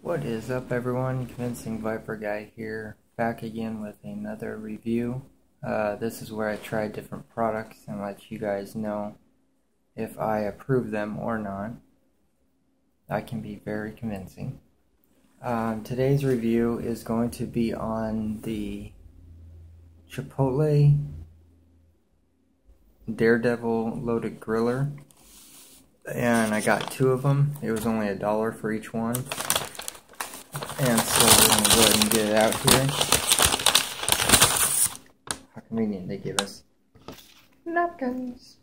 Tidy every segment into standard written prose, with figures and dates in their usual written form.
What is up, everyone? Convincing Viper Guy here, back again with another review. This is where I try different products and let you guys know if I approve them or not. I can be very convincing. Today's review is going to be on the Chipotle Daredevil Loaded Griller, and I got two of them. It was only $1 for each one. And so we're going to go ahead and get it out here. How convenient they give us napkins.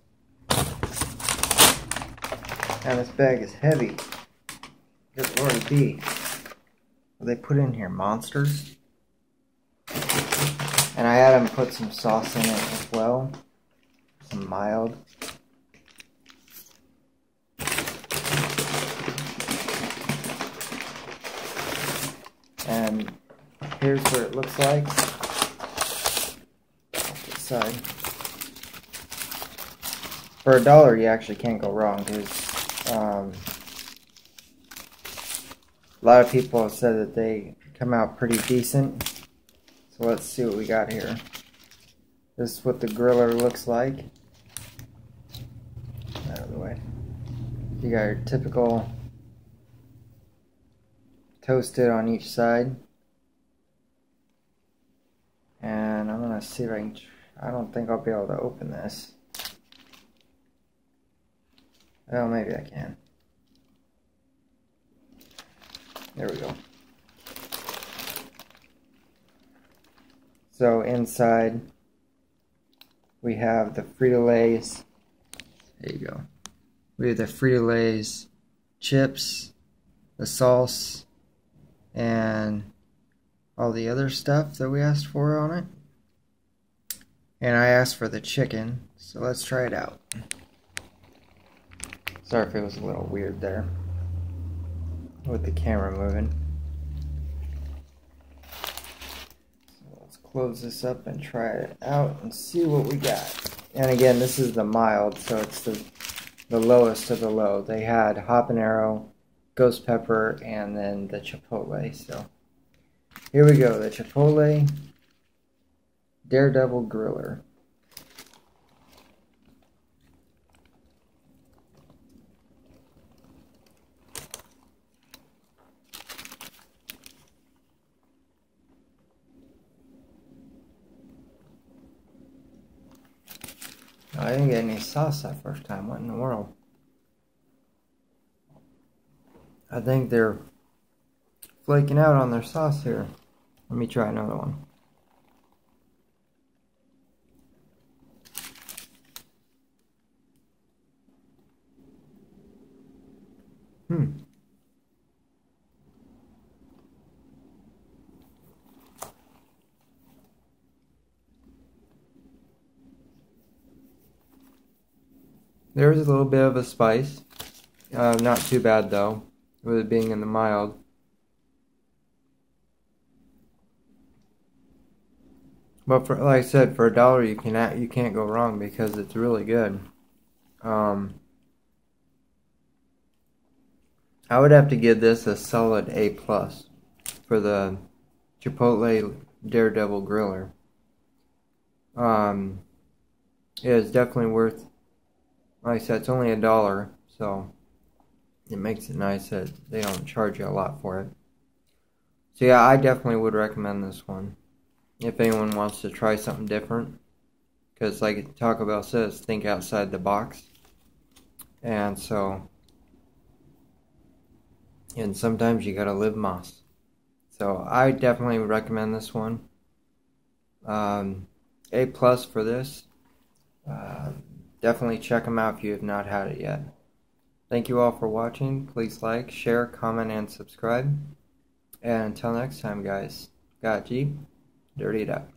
And this bag is heavy. Good Lord be. What they put in here? Monsters? And I had them put some sauce in it as well. Some mild. And here's what it looks like. This side. For $1, you actually can't go wrong, because a lot of people have said that they come out pretty decent. So let's see what we got here. This is what the griller looks like. Out of the way. You got your typical toasted on each side, and I'm gonna see if I can. I don't think I'll be able to open this. Well, maybe I can. There we go. So inside we have the Frito-Lays. There you go. We have the Frito-Lays chips, the sauce, and all the other stuff that we asked for on it. And I asked for the chicken, so let's try it out. Sorry if it was a little weird there with the camera moving. So let's close this up and try it out and see what we got. And again, this is the mild, so it's the lowest of the low. They had habanero, ghost pepper, and then the chipotle. So here we go, the Chipotle Daredevil Griller. I didn't get any sauce that first time. What in the world? I think they're flaking out on their sauce here. Let me try another one. There's a little bit of a spice. Not too bad though, with it being in the mild. But for, like I said, for $1 you can't go wrong because it's really good. I would have to give this a solid A+ for the Chipotle Daredevil Griller. It is definitely worth. Like I said, it's only $1, so it makes it nice that they don't charge you a lot for it. So yeah, I definitely would recommend this one if anyone wants to try something different. Because like Taco Bell says, think outside the box. And so, and sometimes you gotta live Moss. So I definitely would recommend this one. A+ for this. Definitely check them out if you have not had it yet. Thank you all for watching. Please like, share, comment, and subscribe. And until next time, guys, got Jeep, dirty it up.